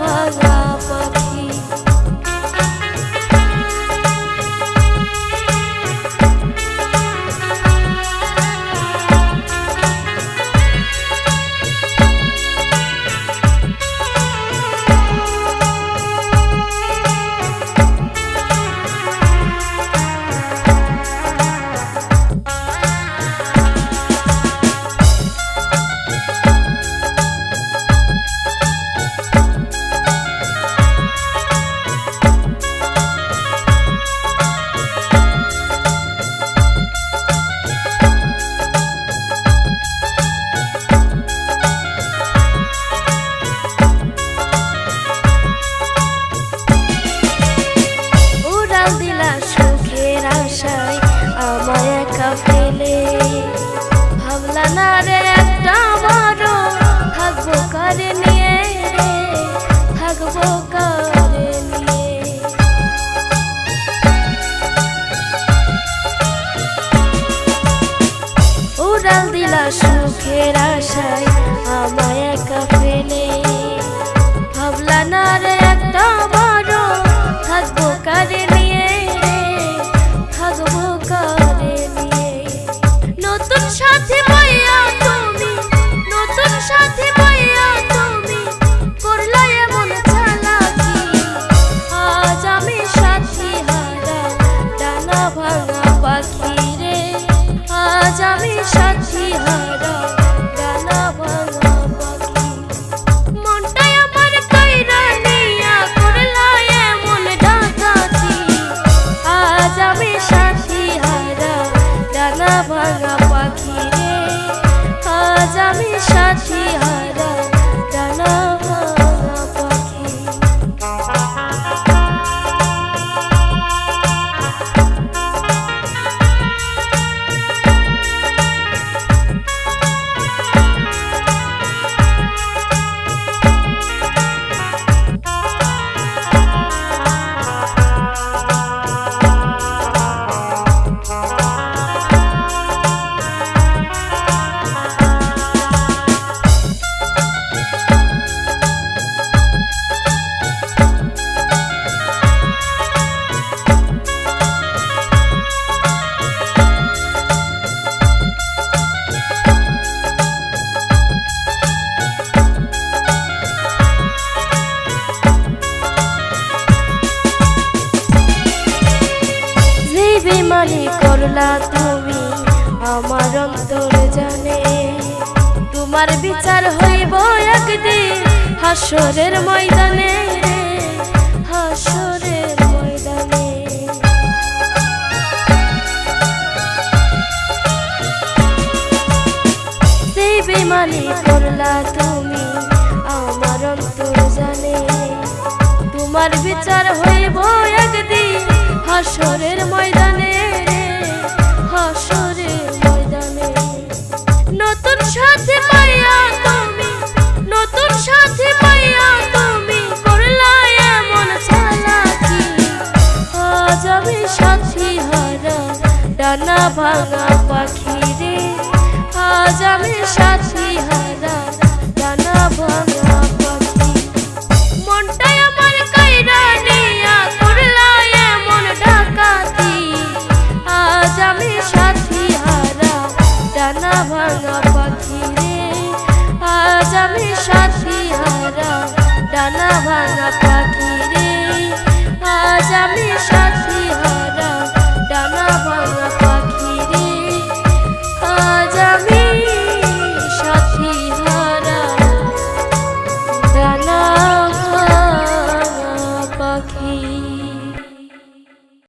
ভাঙা পাখি। আমায় একা ফেলে ভাবলা না রে একটা বড় থাকবো কারে নিয়ে, থাকবো কারে নিয়ে। উড়াল দিলা সুখের আশায় আমায় একা ফেলে ভাবলা না রে একটা বড় থাকবো কারে নিয়ে, থাকবো কারে নিয়ে। নতুন সাথী পাইয়া তুমি, নতুন সাথী পাইয়া তুমি করলা এমন চালাকি। আজ আমি সাথী হারা ডানা ভাঙা পাখি রে, আজ আমি সাথী হারা ডানা ভাঙা পাখি। মনটাই আমার কইরা নিয়া করলা এমন ডাকাতি। আজ আমি সাথী হারা ডানা ভাঙা পাখি রে, আজ আমি সাথী হারা ডানা ভাঙা পাখি। বেমানি করলা তুমি আমার অন্তর জানে, তোমার বিচার হইব একদিন হাসরের ময়দানে, হাসরের ময়দানে। সেই বেমানি করলা তুমি আমার অন্তর জানে, তোমার বিচার হইব একদিন হাসরের ময়দানে, হাসরের ময়দানে। নতুন সাথী পাইয়া তুমি, নতুন সাথী পাইয়া তুমি করলা এমন চালাকি। আজ আমি সাথী হারা ডানা ভাঙা পাখি রে, আজ আমি সাথী হারা ডানা ভাঙা পাখি। মনটাই আমার কইরা নিয়া করলা এমন ডাকাতি। আজ আমি সাথী হারা ডানা ভাঙা পাখি রে, আজ আমি সাথী হারা ডানা ভাঙা পাখি রে।